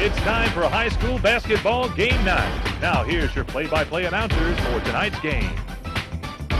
It's time for high school basketball game night. Now here's your play-by-play announcers for tonight's game. All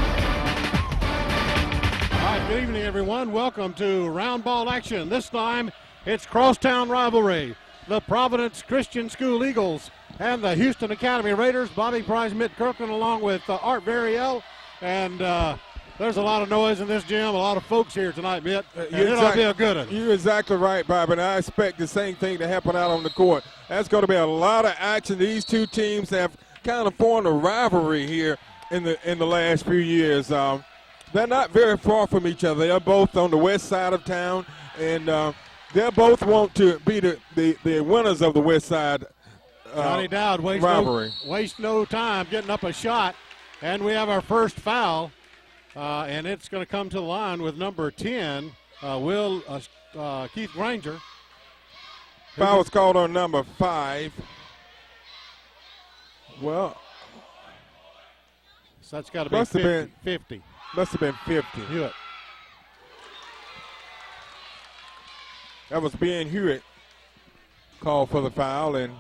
right, good evening, everyone. Welcome to round ball action. This time, it's crosstown rivalry. The Providence Christian School Eagles and the Houston Academy Raiders. Bobby Price, Mitt Kirkland, along with Art Variel. And there's a lot of noise in this gym, a lot of folks here tonight, Mitt. It'll be a good one. You're exactly right, Bob, and I expect the same thing to happen out on the court. That's going to be a lot of action. These two teams have kind of formed a rivalry here in the last few years. They're not very far from each other. They're both on the west side of town, and they both want to be the winners of the west side Johnny Dowd wastes no time getting up a shot, and we have our first foul, and it's going to come to the line with number 10, Keith Granger. Foul was called on number 5. Well, so that's got to be 50. Must have been 50. Hewitt. That was Ben Hewitt called for the foul, and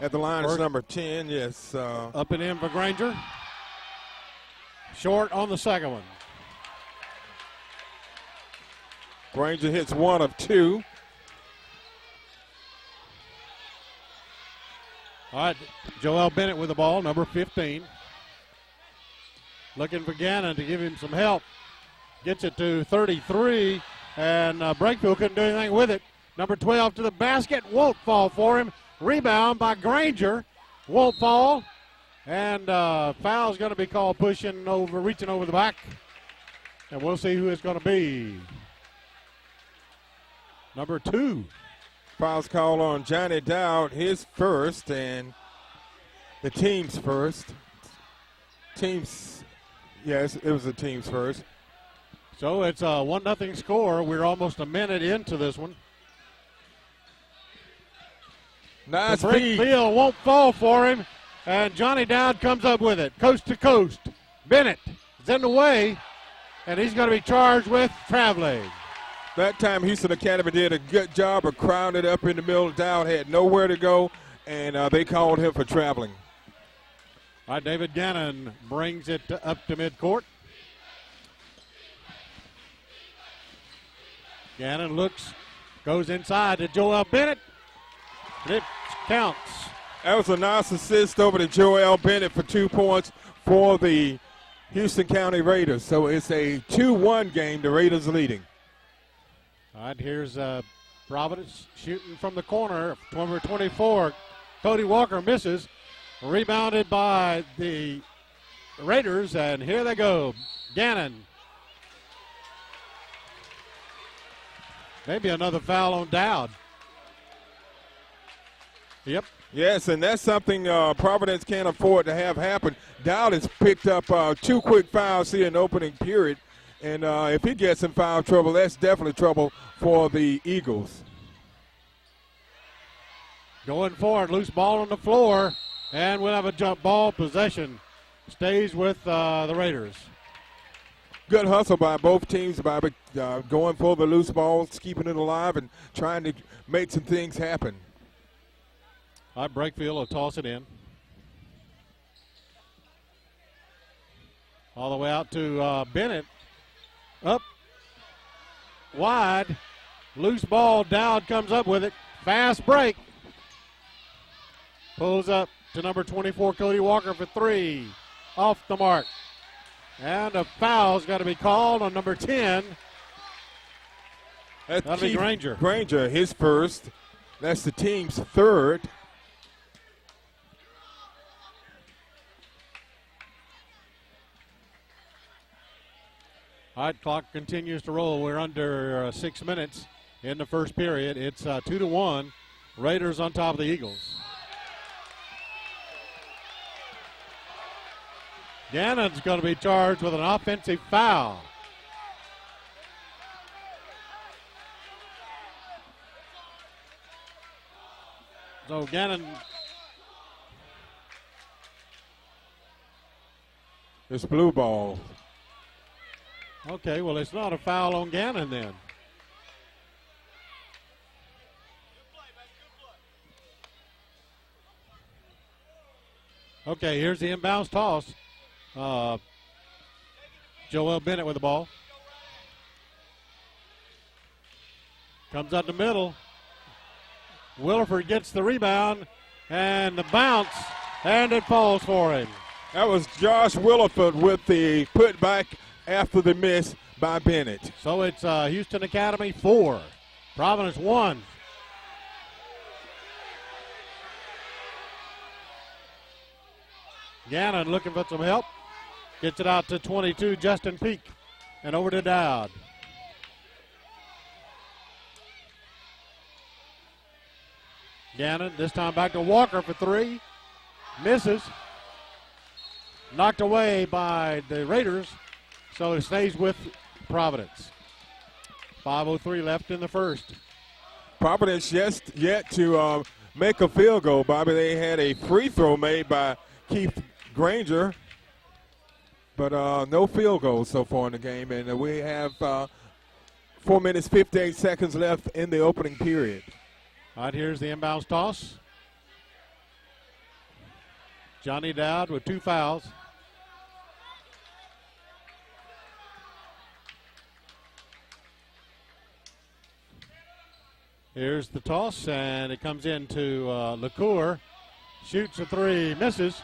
at the line is number 10, yes. Up and in for Granger. Short on the second one. Granger hits 1 of 2. All right, Joel Bennett with the ball, number 15. Looking for Gannon to give him some help. Gets it to 33, and Brakefield couldn't do anything with it. Number 12 to the basket, won't fall for him. Rebound by Granger, won't fall. And foul's going to be called reaching over the back. And we'll see who it's going to be. Number 2. Foul's called on Johnny Dowd, his first, and the team's first. Yes, it was the team's first. So it's a 1-0 score. We're almost a minute into this one. Nice feed. Brakefield won't fall for him, and Johnny Dowd comes up with it, coast to coast. Bennett is in the way, and he's going to be charged with traveling. That time, Houston Academy did a good job of crowding it up in the middle. Dowd had nowhere to go, and they called him for traveling. All right, David Gannon brings it up to midcourt. Gannon goes inside to Joel Bennett. It counts. That was a nice assist over to Joel Bennett for 2 points for the Houston County Raiders. So it's a 2-1 game. The Raiders leading. All right, here's Providence shooting from the corner. Number 24, Cody Walker misses. Rebounded by the Raiders, and here they go. Gannon. Maybe another foul on Dowd. Yep. Yes, and that's something Providence can't afford to have happen. Dowd has picked up 2 quick fouls here in the opening period, and if he gets in foul trouble, that's definitely trouble for the Eagles. Going forward, loose ball on the floor. And we'll have a jump ball. Possession stays with the Raiders. Good hustle by both teams, Bobby, going for the loose balls, keeping it alive, and trying to make some things happen. All right, Brakefield will toss it in. All the way out to Bennett. Up. Wide. Loose ball. Dowd comes up with it. Fast break. Pulls up to number 24, Cody Walker, for 3. Off the mark. And a foul's got to be called on number 10. That'll be Granger. Granger, his first. That's the team's third. All right, clock continues to roll. We're under 6 minutes in the first period. It's 2-1. Raiders on top of the Eagles. Gannon's going to be charged with an offensive foul. So Gannon. It's blue ball. Okay, well, it's not a foul on Gannon then. Okay, here's the inbounds toss. Joel Bennett with the ball. Comes up the middle. Williford gets the rebound and the bounce, and it falls for him. That was Josh Williford with the putback after the miss by Bennett. So it's Houston Academy 4, Providence 1. Gannon looking for some help. Gets it out to 22, Justin Peak, and over to Dowd. Gannon, this time back to Walker for 3. Misses. Knocked away by the Raiders, so it stays with Providence. 5:03 left in the first. Providence yet to make a field goal, Bobby. They had a free throw made by Keith Granger, but no field goals so far in the game, and we have 4 minutes, 58 seconds left in the opening period. All right, here's the inbounds toss. Johnny Dowd with 2 fouls. Here's the toss, and it comes into LaCour. Shoots a 3, misses.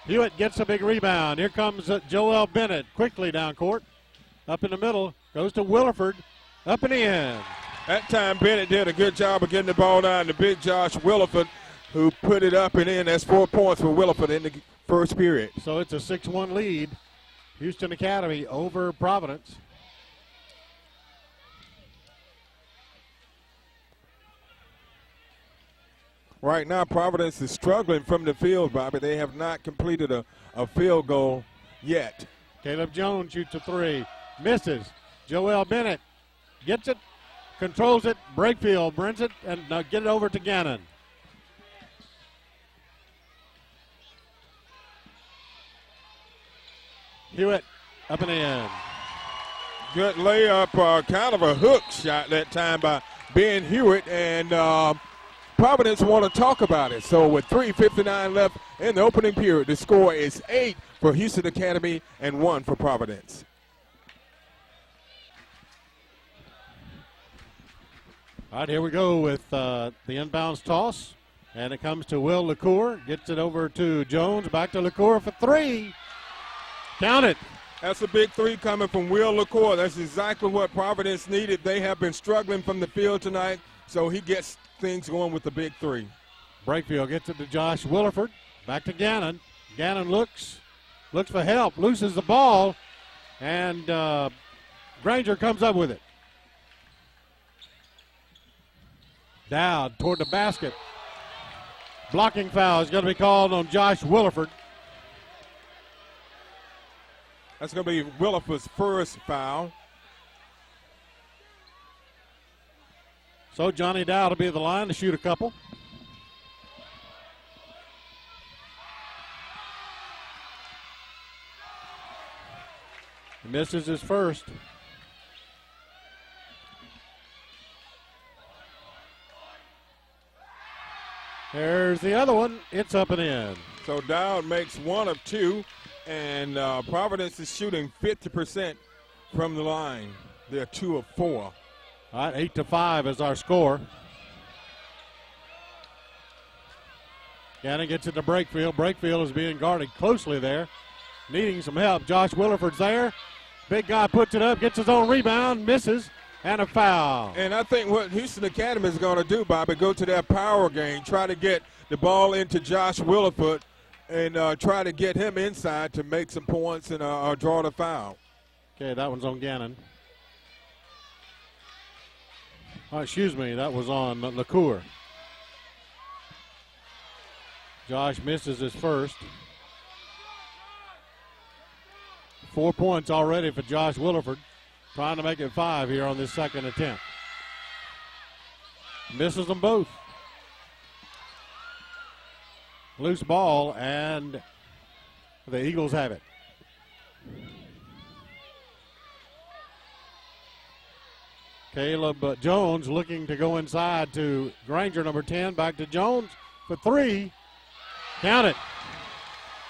Hewitt gets a big rebound. Here comes Joel Bennett quickly down court. Up in the middle, goes to Williford. Up and in. That time Bennett did a good job of getting the ball down to big Josh Williford, who put it up and in. That's 4 points for Williford in the first period. So it's a 6-1 lead. Houston Academy over Providence. Right now, Providence is struggling from the field, Bobby. They have not completed a field goal yet. Caleb Jones shoots a 3. Misses. Joel Bennett gets it, controls it. Brakefield brings it, and get it over to Gannon. Hewitt up and in. Good layup, kind of a hook shot that time by Ben Hewitt, and Providence want to talk about it. So with 3:59 left in the opening period, the score is 8 for Houston Academy and 1 for Providence. All right, here we go with the inbounds toss, and it comes to Will LaCour. Gets it over to Jones, back to LaCour for 3. Count it. That's a big 3 coming from Will LaCour. That's exactly what Providence needed. They have been struggling from the field tonight, so he gets things going with the big 3. Brakefield gets it to Josh Williford. Back to Gannon. Gannon looks for help, loses the ball, and Granger comes up with it. Dowd toward the basket. Blocking foul is going to be called on Josh Williford. That's going to be Williford's first foul. So Johnny Dowd will be at the line to shoot a couple. He misses his first. There's the other one. It's up and in. So Dowd makes 1 of 2, and Providence is shooting 50% from the line. They're 2 of 4. All right, 8-5 is our score. Gannon gets it to Brakefield. Brakefield is being guarded closely there, needing some help. Josh Williford's there. Big guy puts it up, gets his own rebound, misses, and a foul. And I think what Houston Academy is going to do, Bobby, go to that power game, try to get the ball into Josh Williford and try to get him inside to make some points and draw the foul. Okay, that one's on Gannon. Oh, excuse me, that was on LaCour. Josh misses his first. 4 points already for Josh Williford. Trying to make it 5 here on this second attempt. Misses them both. Loose ball, and the Eagles have it. Caleb Jones looking to go inside to Granger, number 10. Back to Jones for 3. Count it.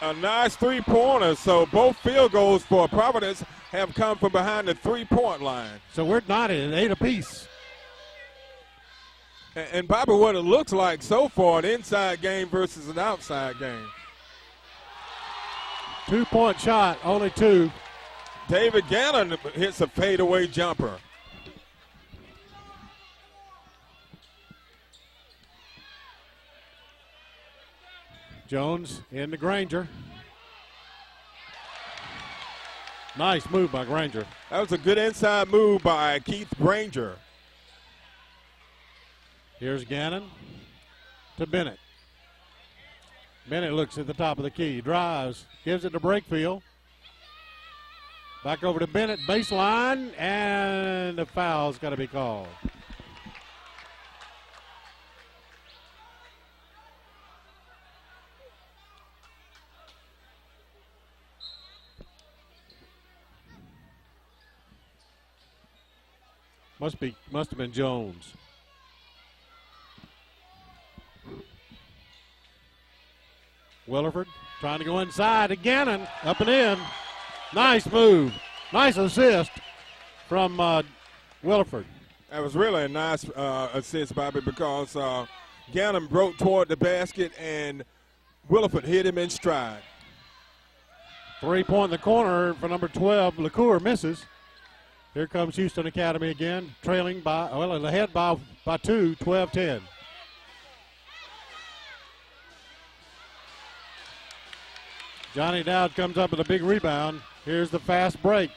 a nice three-pointer. So both field goals for Providence have come from behind the three-point line. So we're knotted at 8 apiece. And Bobby, what it looks like so far, an inside game versus an outside game. 2-point shot, only 2. David Gannon hits a fadeaway jumper. Jones into Granger. Nice move by Granger. That was a good inside move by Keith Granger. Here's Gannon to Bennett. Bennett looks at the top of the key, drives, gives it to Brakefield. Back over to Bennett, baseline, and the foul's got to be called. Must have been Jones. Williford trying to go inside to Gannon, up and in. Nice move. Nice assist from Williford. That was really a nice assist, Bobby, because Gannon broke toward the basket and Williford hit him in stride. 3-point in the corner for number 12. LaCour misses. Here comes Houston Academy again, trailing by, well, ahead by 2, 12-10. Johnny Dowd comes up with a big rebound. Here's the fast break.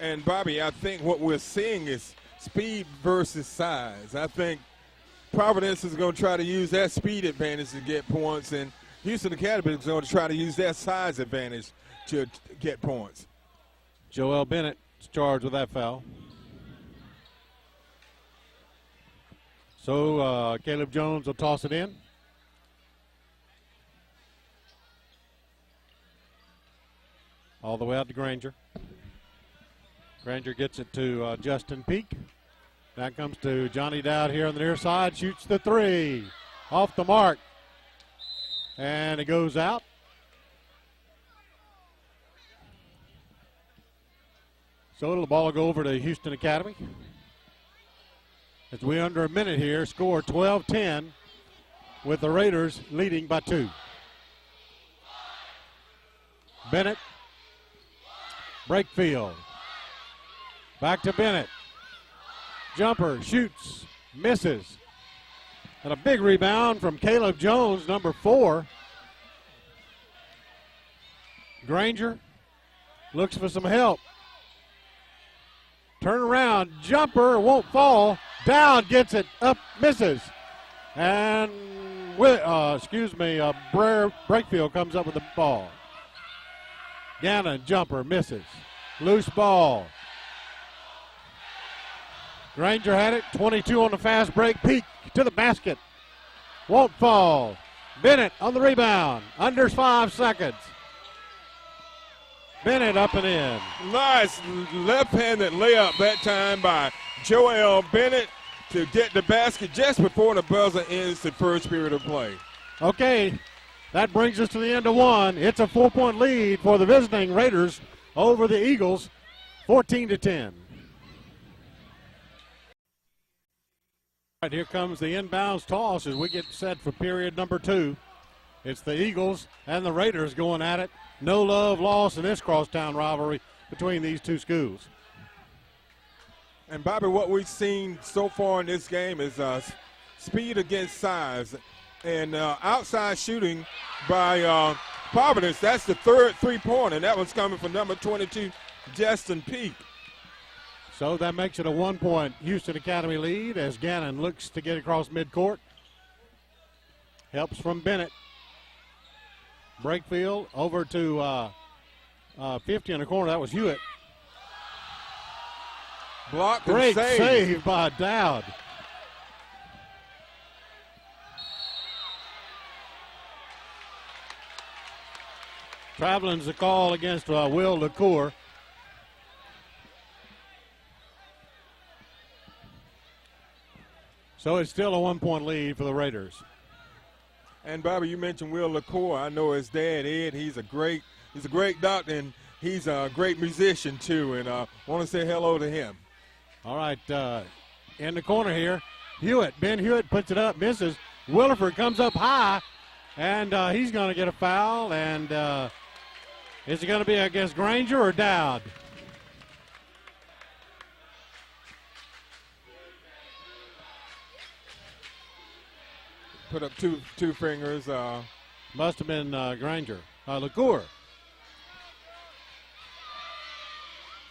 And Bobby, I think what we're seeing is speed versus size. I think Providence is going to try to use that speed advantage to get points, and Houston Academy is going to try to use that size advantage to get points. Joel Bennett is charged with that foul. So Caleb Jones will toss it in. All the way out to Granger. Granger gets it to Justin Peak. That comes to Johnny Dowd here on the near side. Shoots the 3. Off the mark. And it goes out. So the ball will go over to Houston Academy. As we under a minute here, score 12-10 with the Raiders leading by 2. Bennett. Brakefield. Back to Bennett. Jumper, shoots, misses. And a big rebound from Caleb Jones, number 4. Granger looks for some help. Turn around, jumper, won't fall. Dowd gets it up, misses. And, Brakefield comes up with the ball. Gannon, jumper, misses. Loose ball. Granger had it, 22 on the fast break. Peak to the basket. Won't fall. Bennett on the rebound. Under 5 seconds. Bennett up and in. Nice left-handed layup that time by Joel Bennett to get the basket just before the buzzer ends the first period of play. Okay, that brings us to the end of 1. It's a 4-point lead for the visiting Raiders over the Eagles, 14-10. All right, here comes the inbounds toss as we get set for period number 2. It's the Eagles and the Raiders going at it. No love lost in this crosstown rivalry between these two schools. And, Bobby, what we've seen so far in this game is speed against size. And outside shooting by Providence, that's the third three-pointer, and that one's coming from number 22, Justin Peak. So that makes it a 1-point Houston Academy lead as Gannon looks to get across midcourt. Helps from Bennett. Brakefield over to 50 in the corner. That was Hewitt. Blocked Great and save by Dowd. Traveling's the call against Will LaCour. So it's still a 1-point lead for the Raiders. And Bobby, you mentioned Will LaCour. I know his dad, Ed. He's a great doctor, and he's a great musician too. And want to say hello to him. All right, in the corner here, Ben Hewitt puts it up, misses. Williford comes up high, and he's going to get a foul. And is it going to be against Granger or Dowd? Put up two fingers. Must have been Granger. LaCour.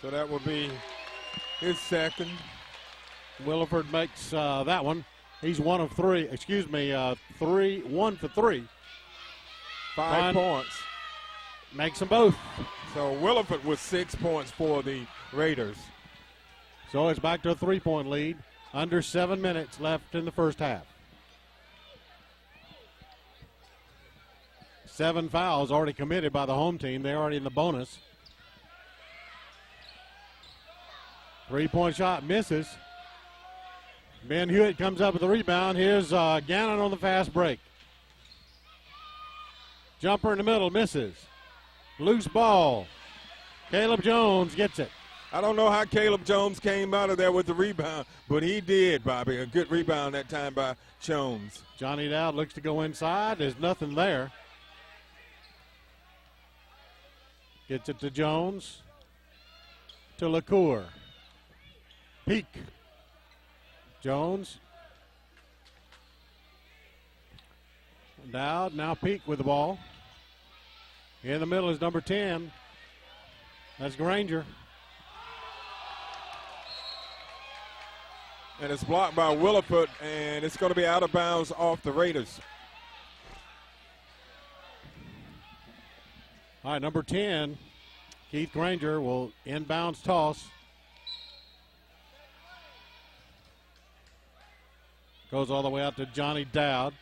So that will be his second. Williford makes that one. He's 1 of 3. 1 for 3. 5 points. Makes them both. So Williford with 6 points for the Raiders. So it's back to a 3-point lead. Under 7 minutes left in the first half. 7 fouls already committed by the home team. They're already in the bonus. 3-point shot misses. Ben Hewitt comes up with the rebound. Here's Gannon on the fast break. Jumper in the middle, misses. Loose ball. Caleb Jones gets it. I don't know how Caleb Jones came out of there with the rebound, but he did, Bobby. A good rebound that time by Jones. Johnny Dowd looks to go inside. There's nothing there. Gets it to Jones. To LaCour. Peak. Jones. Dowd, now Peak with the ball. In the middle is number 10. That's Granger. And it's blocked by Williford, and it's going to be out of bounds off the Raiders. All right, number 10, Keith Granger will inbounds toss. Goes all the way out to Johnny Dowd.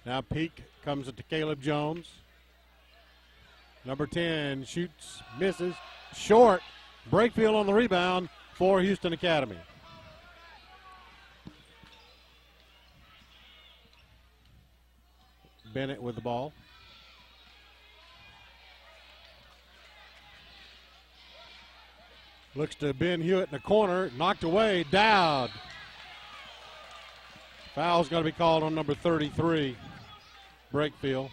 Now Peak comes it to Caleb Jones. Number 10 shoots, misses, short. Brakefield on the rebound for Houston Academy. Bennett with the ball. Looks to Ben Hewitt in the corner. Knocked away. Dowd. Foul's going to be called on number 33, Brakefield.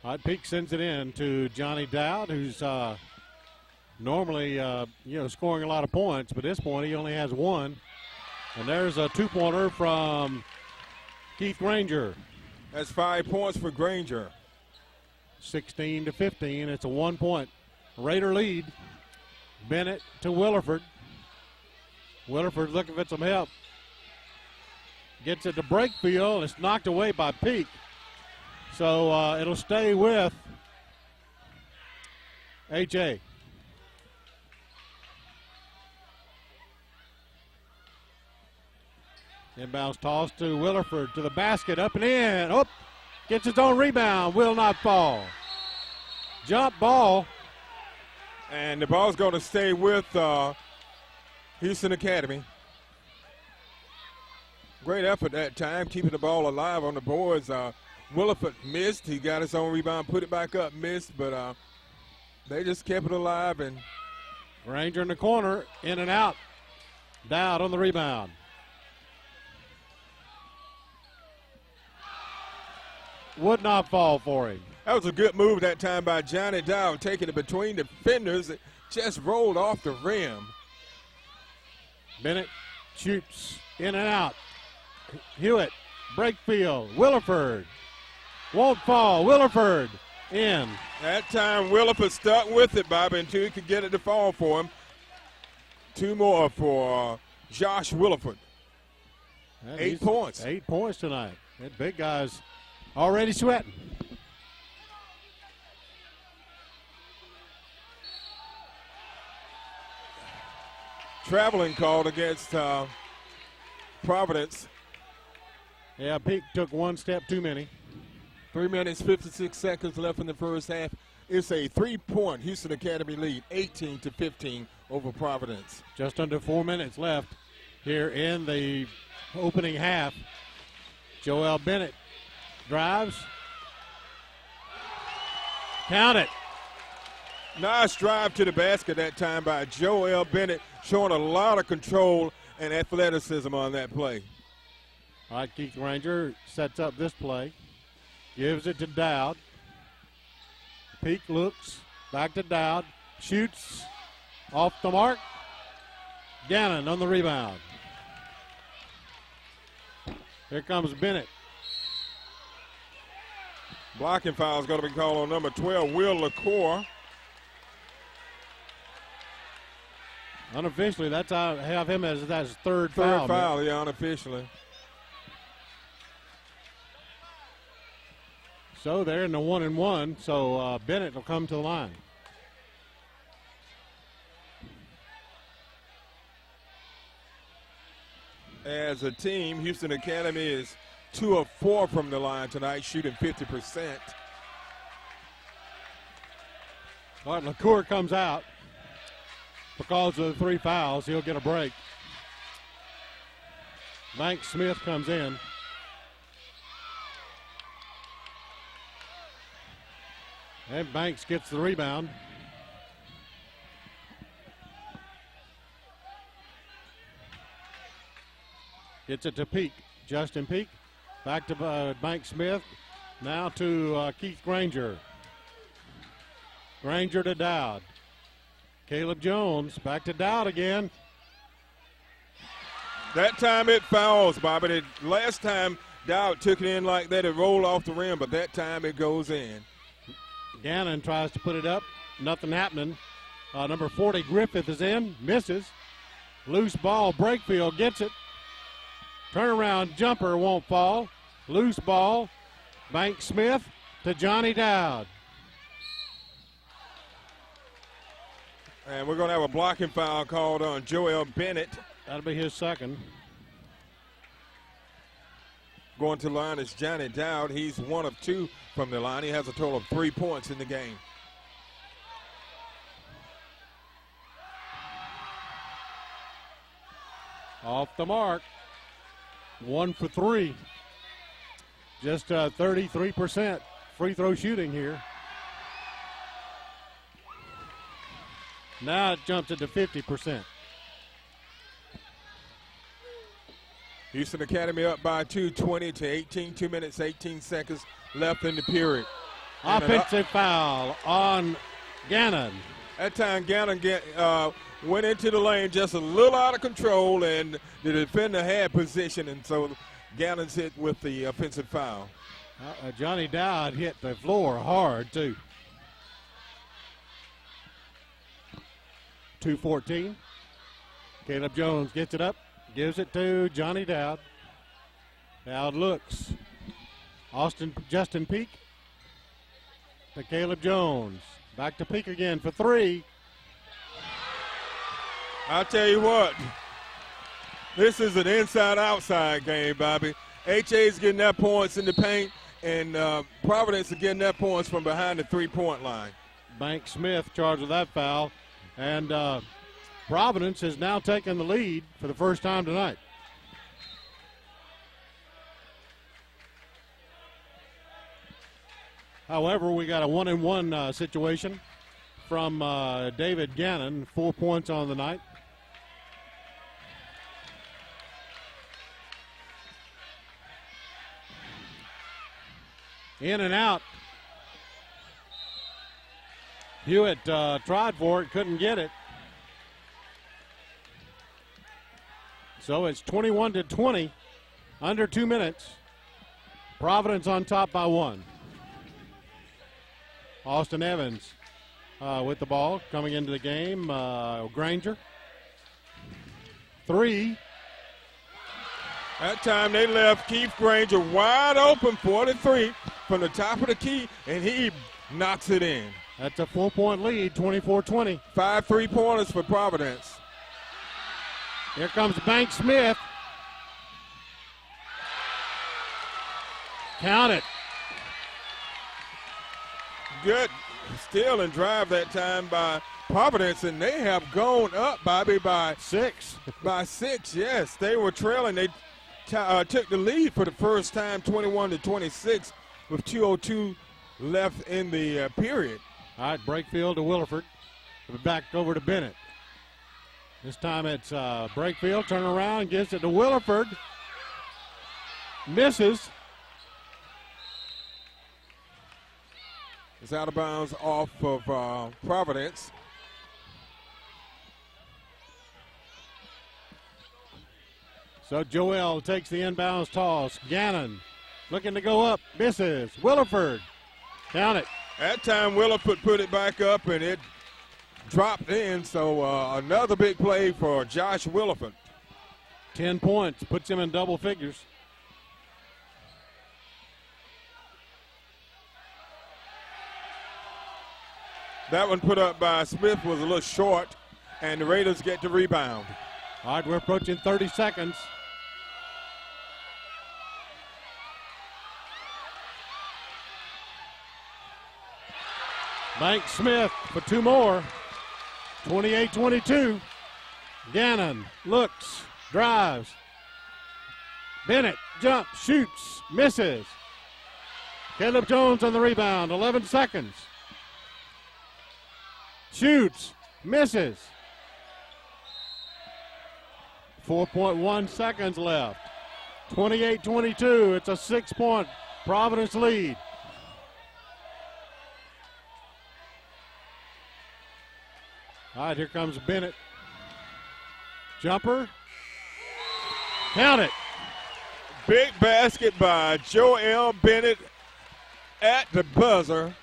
All right, Peak sends it in to Johnny Dowd, who's normally, scoring a lot of points, but at this point he only has 1. And there's a 2-pointer from Keith Granger. That's 5 points for Granger. 16-15. It's a 1-point Raider lead. Bennett to Williford. Williford's looking for some help. Gets it to Brakefield. It's knocked away by Peak. So it'll stay with H.A. Inbounds toss to Williford to the basket, up and in. Oh, gets its own rebound, will not fall. Jump ball. And the ball's going to stay with Houston Academy. Great effort that time, keeping the ball alive on the boards. Williford missed. He got his own rebound, put it back up, missed, but they just kept it alive. And Granger in the corner, in and out. Dowd on the rebound. Would not fall for him. That was a good move that time by Johnny Dowd, taking it between the defenders. It just rolled off the rim. Bennett shoots in and out. Hewitt, Brakefield, Williford. Won't fall. Williford in. That time Williford stuck with it, Bobby, until he could get it to fall for him. 2 more for Josh Williford. 8 points. 8 points tonight. That big guy's already sweating. Traveling called against Providence. Yeah, Peak took one step too many. 3 minutes, 56 seconds left in the first half. It's a 3-point Houston Academy lead, 18-15 over Providence. Just under 4 minutes left here in the opening half. Joel Bennett drives. Count it. Nice drive to the basket that time by Joel Bennett, showing a lot of control and athleticism on that play. All right, Keith Granger sets up this play. Gives it to Dowd. Peak looks. Back to Dowd. Shoots. Off the mark. Gannon on the rebound. Here comes Bennett. Blocking foul is going to be called on number 12, Will LaCour. Unofficially, that's how I have him as that's third Third foul. foul, yeah, unofficially. So they're in the 1-and-1. So Bennett will come to the line. As a team, Houston Academy is 2 of 4 from the line tonight, shooting 50%. All right, LaCour comes out. Because of the 3 fouls, he'll get a break. Banks Smith comes in. And Banks gets the rebound. Gets it to Peak. Justin Peak. Back to Banks Smith. Now to Keith Granger. Granger to Dowd. Caleb Jones back to Dowd again. That time it fouls, Bobby. Last time Dowd took it in like that, it rolled off the rim, but that time it goes in. Gannon tries to put it up. Nothing happening. Number 40, Griffith, is in. Misses. Loose ball. Brakefield gets it. Turnaround jumper won't fall. Loose ball. Banks Smith to Johnny Dowd. And we're going to have a blocking foul called on Joel Bennett. That'll be his second. Going to the line is Johnny Dowd. He's 1 of 2 from the line. He has a total of 3 points in the game. Off the mark. 1 for 3. Just 33% free throw shooting here. Now it jumps it to 50%. Houston Academy up by 2, 20-18. 2 minutes, 18 seconds left in the period. Offensive foul on Gannon. That time Gannon went into the lane just a little out of control, and the defender had position, and so Gannon's hit with the offensive foul. Johnny Dowd hit the floor hard, too. 2:14. Caleb Jones gets it up, gives it to Johnny Dowd. Dowd looks. Justin Peak to Caleb Jones. Back to Peak again for 3. I'll tell you what, this is an inside-outside game, Bobby. HA's getting their points in the paint, and Providence is getting their points from behind the three-point line. Banks Smith charged with that foul. And Providence has now taken the lead for the first time tonight. However, we got a 1-and-1 situation from David Gannon, 4 points on the night. In and out. Hewitt tried for it, couldn't get it. So it's 21-20, under 2 minutes. Providence on top by 1. Austin Evans with the ball coming into the game. Granger. 3. That time they left Keith Granger wide open for the 3 from the top of the key, and he knocks it in. That's a 4-point lead, 24-20. 5 3-pointers for Providence. Here comes Banks Smith. Count it. Good steal and drive that time by Providence, and they have gone up, Bobby, by 6. By 6, yes. They were trailing. They took the lead for the first time, 21-26, with 2:02 left in the period. All right, Brakefield to Williford. Back over to Bennett. This time it's Brakefield, turn around, gives it to Williford. Misses. It's out of bounds off of Providence. So Joel takes the inbounds toss. Gannon looking to go up, misses. Williford, count it. That time Williford put it back up and it dropped in, so another big play for Josh Williford. 10 points, puts him in double figures. That one put up by Smith was a little short, and the Raiders get the rebound. All right, we're approaching 30 seconds. Banks Smith for 2 more. 28-22. Gannon looks, drives. Bennett jumps, shoots, misses. Caleb Jones on the rebound, 11 seconds. Shoots, misses. 4.1 seconds left. 28-22. It's a 6-point Providence lead. All right, here comes Bennett. Jumper. Count it. Big basket by Joel Bennett at the buzzer.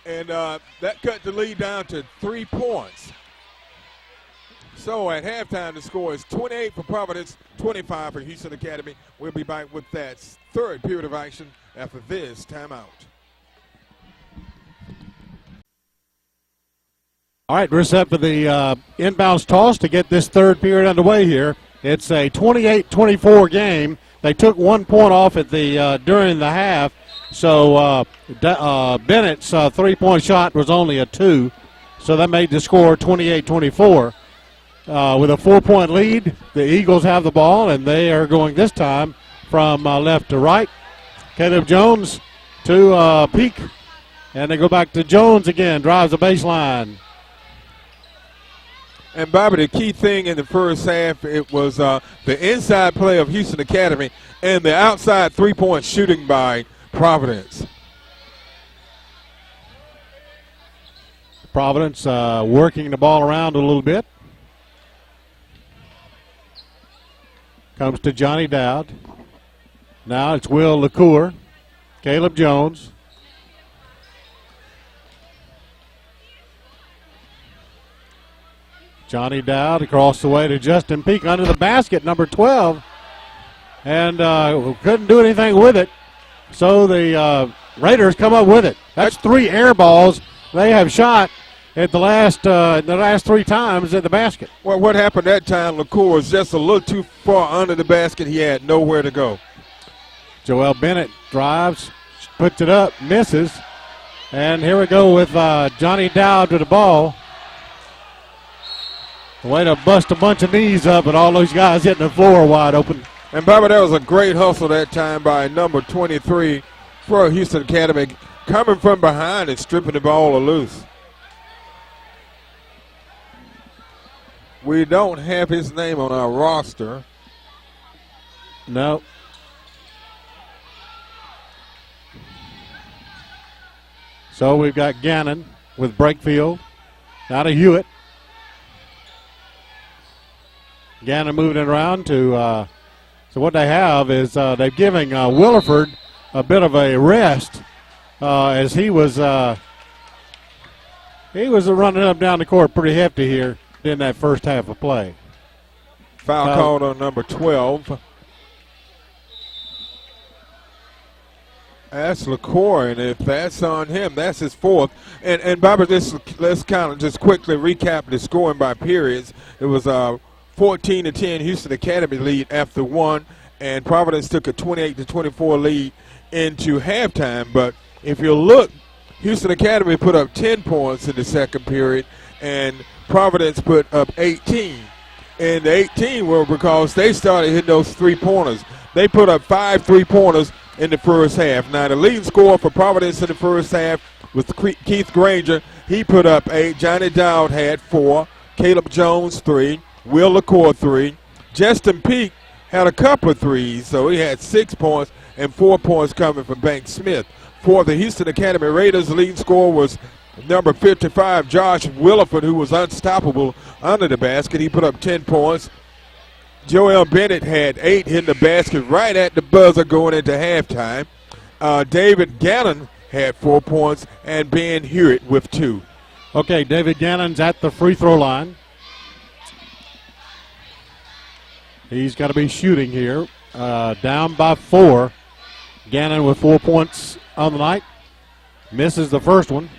And that cut the lead down to 3 points. So at halftime, the score is 28 for Providence, 25 for Houston Academy. We'll be back with that third period of action after this timeout. All right, we're set for the inbounds toss to get this third period underway here. It's a 28-24 game. They took 1 point off at the during the half, so Bennett's 3-point shot was only a 2, so that made the score 28-24. With a 4-point lead, the Eagles have the ball, and they are going this time from left to right. Caleb Jones to Peak, and they go back to Jones again, drives the baseline. And, Bobby, the key thing in the first half, it was the inside play of Houston Academy and the outside three-point shooting by Providence. Providence working the ball around a little bit. Comes to Johnny Dowd. Now it's Will LaCour. Caleb Jones. Johnny Dowd across the way to Justin Peak under the basket, number 12. And couldn't do anything with it. So the Raiders come up with it. That's 3 air balls they have shot at the last 3 times at the basket. Well, what happened that time, LaCour was just a little too far under the basket. He had nowhere to go. Joel Bennett drives, puts it up, misses. And here we go with Johnny Dowd to the ball. Way to bust a bunch of knees up, and all those guys hitting the floor wide open. And, Bobby, that was a great hustle that time by number 23 for Houston Academy, coming from behind and stripping the ball loose. We don't have his name on our roster. No. So we've got Gannon with Brakefield. Now to Hewitt. Gannon moving it around to, so what they have is they're giving Williford a bit of a rest as he was running up down the court pretty hefty here in that first half of play. Foul called on number 12. That's LaCour, and if that's on him, that's his 4th. And Bobby, let's kind of just quickly recap the scoring by periods. It was 14-10 Houston Academy lead after 1, and Providence took a 28-24 lead into halftime. But if you look, Houston Academy put up 10 points in the second period, and Providence put up 18. And the 18 were because they started hitting those three-pointers. They put up 5 3-pointers in the first half. Now, the leading scorer for Providence in the first half was Keith Granger. He put up 8. Johnny Dowd had 4. Caleb Jones, 3. Will LaCour, 3. Justin Peak had a couple of threes, so he had 6 points and 4 points coming from Bank Smith. For the Houston Academy Raiders, the leading scorer was number 55, Josh Williford, who was unstoppable under the basket. He put up 10 points. Joel Bennett had 8, hitting the basket right at the buzzer going into halftime. David Gannon had 4 points, and Ben Hewitt with 2. Okay, David Gannon's at the free throw line. He's got to be shooting here. Down by 4. Gannon with 4 points on the night. Misses the first one.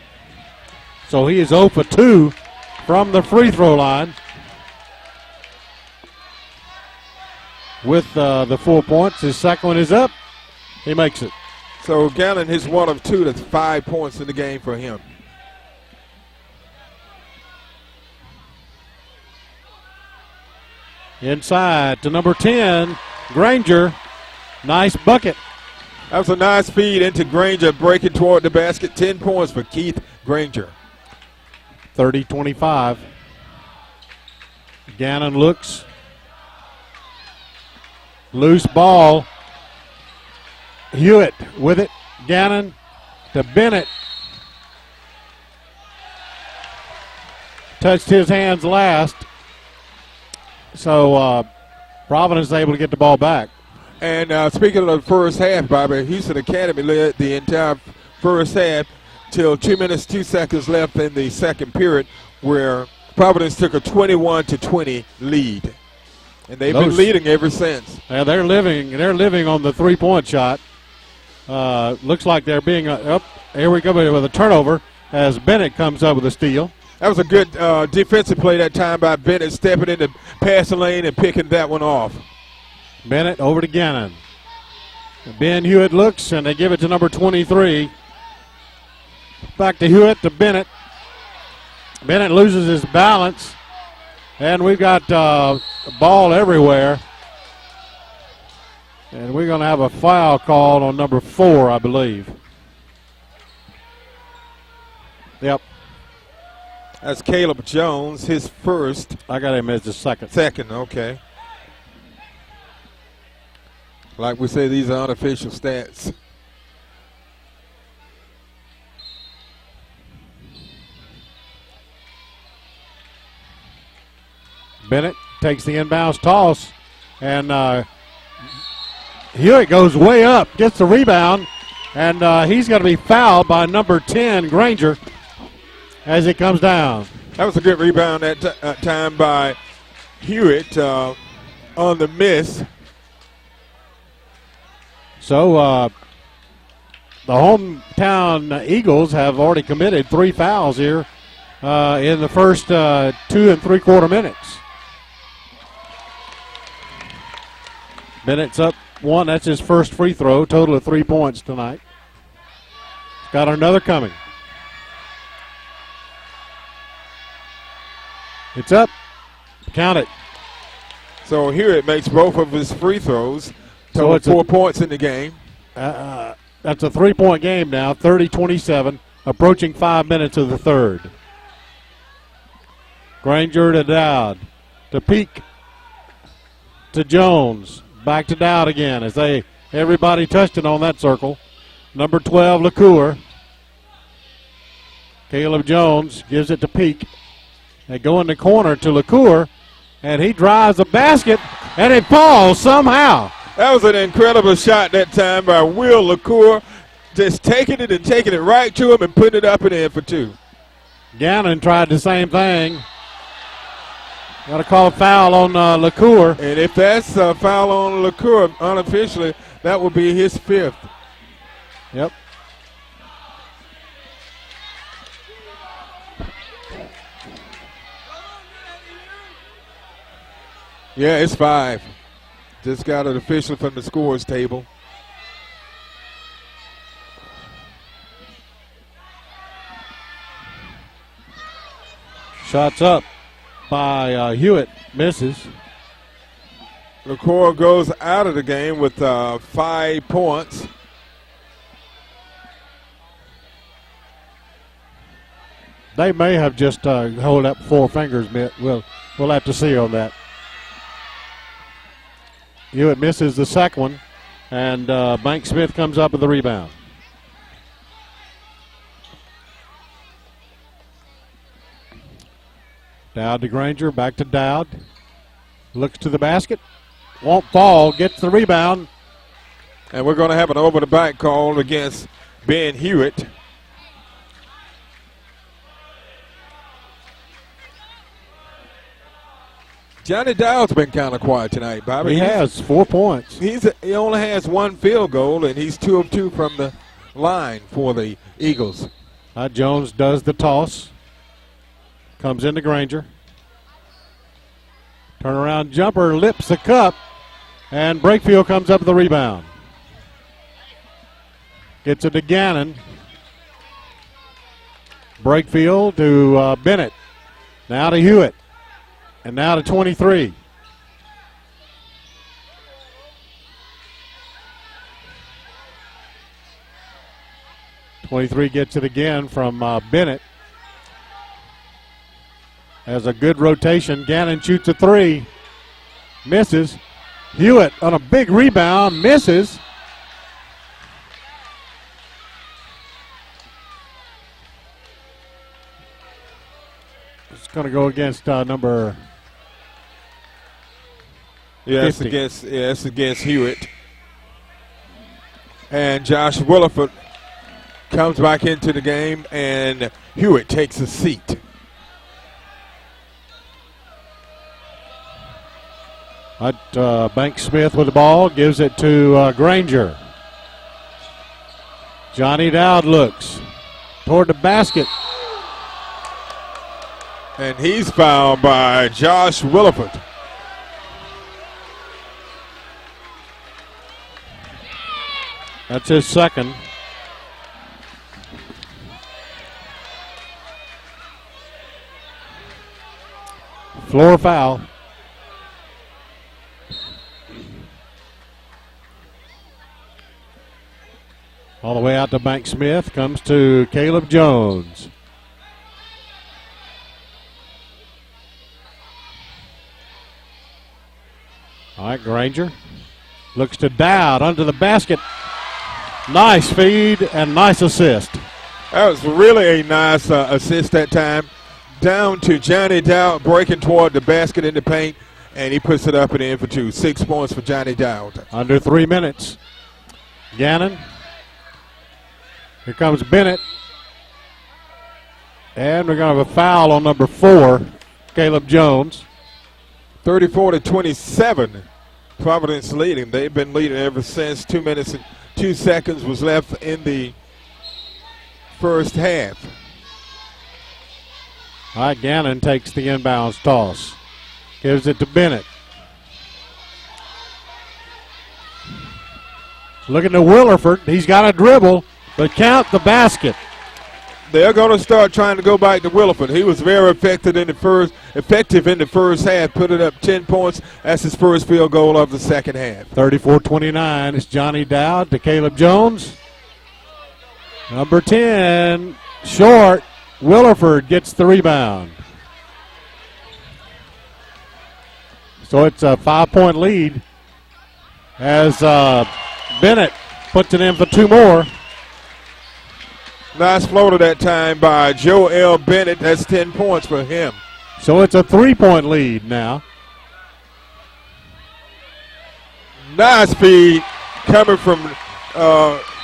So he is 0 for 2 from the free throw line with the 4 points. His second one is up. He makes it. So Gannon is 1 of 2. That's 5 points in the game for him. Inside to number 10, Granger. Nice bucket. That was a nice feed into Granger, breaking toward the basket. 10 points for Keith Granger. 30-25. Gannon looks. Loose ball. Hewitt with it. Gannon to Bennett. Touched his hands last. So Providence is able to get the ball back. And speaking of the first half, Bobby, Houston Academy led the entire first half till 2 minutes, 2 seconds left in the second period, where Providence took a 21-20 lead. And they've been leading ever since. Yeah, they're living on the three-point shot. Looks like they're being up. Here we go with a turnover as Bennett comes up with a steal. That was a good defensive play that time by Bennett, stepping in the passing lane and picking that one off. Bennett over to Gannon. Ben Hewitt looks, and they give it to number 23. Back to Hewitt to Bennett. Bennett loses his balance, and we've got ball everywhere. And we're going to have a foul called on number 4, I believe. Yep. That's Caleb Jones, his first. I got him as the second. Second, okay. Like we say, these are unofficial stats. Bennett takes the inbounds toss, and Hewitt goes way up, gets the rebound, and he's going to be fouled by number 10, Granger, as it comes down. That was a good rebound that time by Hewitt on the miss. So the hometown Eagles have already committed 3 fouls here in the first 2 3/4 minutes. Bennett's up 1. That's his first free throw. Total of 3 points tonight. He's got another coming. It's up. Count it. So Hewitt makes both of his free throws. So it's 4 points in the game. That's a 3-point game now, 30-27, approaching 5 minutes of the third. Granger to Dowd, to Peak, to Jones, back to Dowd again as everybody touched it on that circle. Number 12, LaCour. Caleb Jones gives it to Peak. They go in the corner to LaCour, and he drives the basket, and it falls somehow. That was an incredible shot that time by Will LaCour, just taking it right to him and putting it up and in for 2. Gannon tried the same thing. Got to call a foul on LaCour. And if that's a foul on LaCour unofficially, that will be his 5th. Yep. Yeah, it's 5. Just got it officially from the scores table. Shots up by Hewitt, misses. LaCour goes out of the game with 5 points. They may have just hold up 4 fingers, Mitt. We'll have to see on that. Hewitt misses the second one, and Bank Smith comes up with the rebound. Dowd to Granger, back to Dowd. Looks to the basket. Won't fall, gets the rebound. And we're going to have an over-the-back call against Ben Hewitt. Johnny Dowd's been kind of quiet tonight, Bobby. He has 4 points. He only has 1 field goal, and he's 2 of 2 from the line for the Eagles. Jones does the toss. Comes into Granger. Turnaround jumper, lips the cup, and Brakefield comes up with the rebound. Gets it to Gannon. Brakefield to Bennett. Now to Hewitt. And now to 23. '23 gets it again from Bennett. Has a good rotation. Gannon shoots a 3. Misses. Hewitt on a big rebound. Misses. It's going to go against number 50. It's against Hewitt. And Josh Williford comes back into the game, and Hewitt takes a seat. Bank Smith with the ball, gives it to Granger. Johnny Dowd looks toward the basket. And he's fouled by Josh Williford. That's his second. Floor foul. All the way out to Bank Smith, comes to Caleb Jones. All right, Granger looks to Dowd under the basket. Nice feed and nice assist. That was really a nice assist that time. Down to Johnny Dowd, breaking toward the basket in the paint, and he puts it up and in for 2. 6 points for Johnny Dowd. Under 3 minutes. Gannon. Here comes Bennett. And we're going to have a foul on number 4, Caleb Jones. 34-27. Providence leading. They've been leading ever since. 2 minutes and 2 seconds was left in the first half. All right, Gannon takes the inbounds toss. Gives it to Bennett. Looking to Williford. He's got a dribble, but count the basket. They're going to start trying to go back to Williford. He was very effective in the first half, put it up 10 points. That's his first field goal of the second half. 34-29. It's Johnny Dowd to Caleb Jones. Number 10, short. Williford gets the rebound. So it's a 5-point lead as Bennett puts it in for 2 more. Nice floater that time by Joe L. Bennett. That's 10 points for him. So it's a 3-point lead now. Nice feed coming from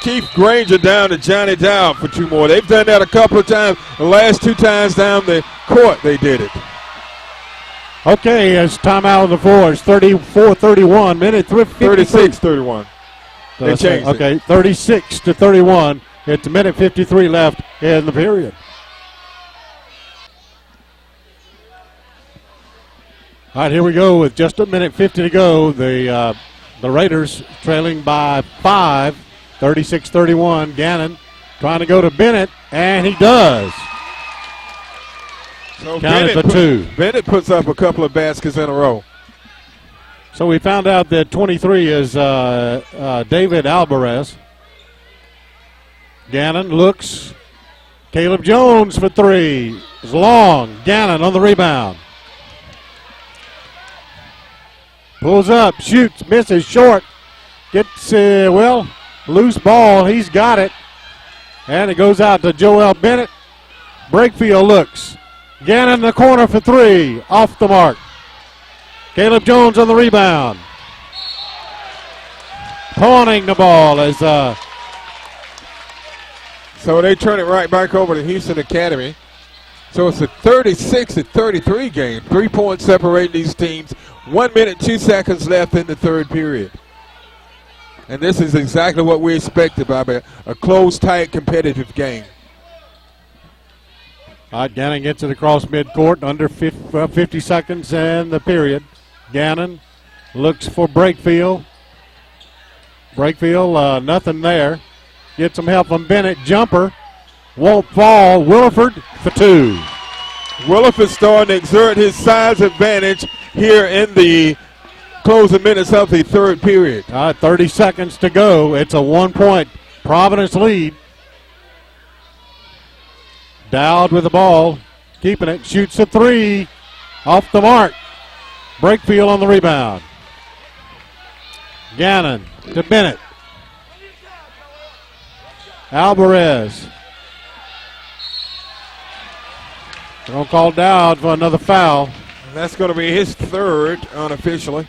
Keith Granger down to Johnny Dowd for 2 more. They've done that a couple of times. The last 2 times down the court they did it. Okay, it's timeout on the floor. It's 34-31. Minute 36-31. They changed it. Okay, 36-31. It's a minute 53 left in the period. All right, here we go with just a minute 50 to go. The Raiders trailing by 5, 36-31. Gannon trying to go to Bennett, and he does. So Counted for two. Bennett puts up a couple of baskets in a row. So we found out that 23 is David Alvarez. Gannon looks. Caleb Jones for three. It's long. Gannon on the rebound. Pulls up, shoots, misses, short. Gets, loose ball. He's got it. And it goes out to Joel Bennett. Brakefield looks. Gannon in the corner for three. Off the mark. Caleb Jones on the rebound. Pawning the ball as so they turn it right back over to Houston Academy. So it's a 36-33 game. 3 points separate these teams. 1 minute, 2 seconds left in the third period. And this is exactly what we expected, Bobby. A close, tight, competitive game. Gannon gets it across midcourt under 50 seconds in the period. Gannon looks for Brakefield. Brakefield, nothing there. Gets some help from Bennett. Jumper won't fall. Williford for two. Williford starting to exert his size advantage here in the closing minutes of the third period. 30 seconds to go. It's a 1 point Providence lead. Dowd with the ball, keeping it, shoots a three, off the mark. Brakefield on the rebound. Gannon to Bennett. Alvarez. They're going to call Dowd for another foul. And that's going to be his third unofficially.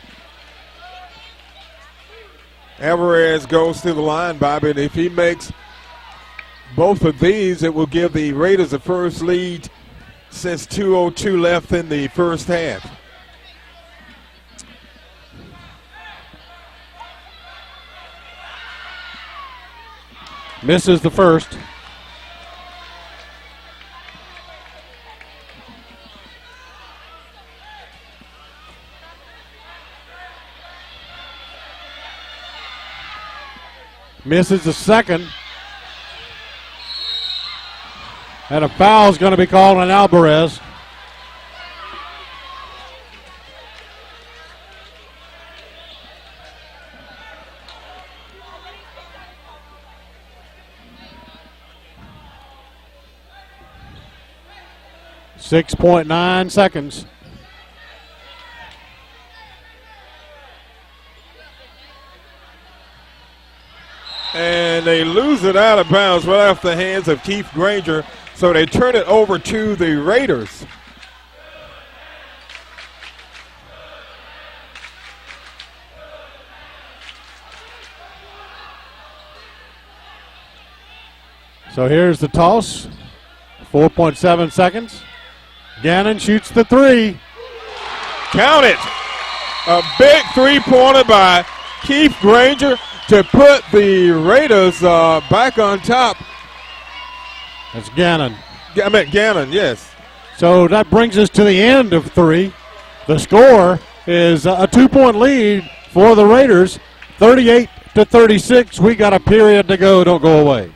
Alvarez goes to the line, Bobby, and if he makes both of these, it will give the Raiders the first lead since 2:02 left in the first half. Misses the first. Misses the second. And a foul is going to be called on Alvarez. .9 seconds. And they lose it out of bounds right off the hands of Keith Granger. So they turn it over to the Raiders. So here's the toss. 4.7 seconds. Gannon shoots the three. Count it. A big three-pointer by Keith Granger to put the Raiders back on top. That's Gannon. I meant Gannon, yes. So that brings us to the end of three. The score is a 2-point lead for the Raiders, 38-36. We got a period to go. Don't go away.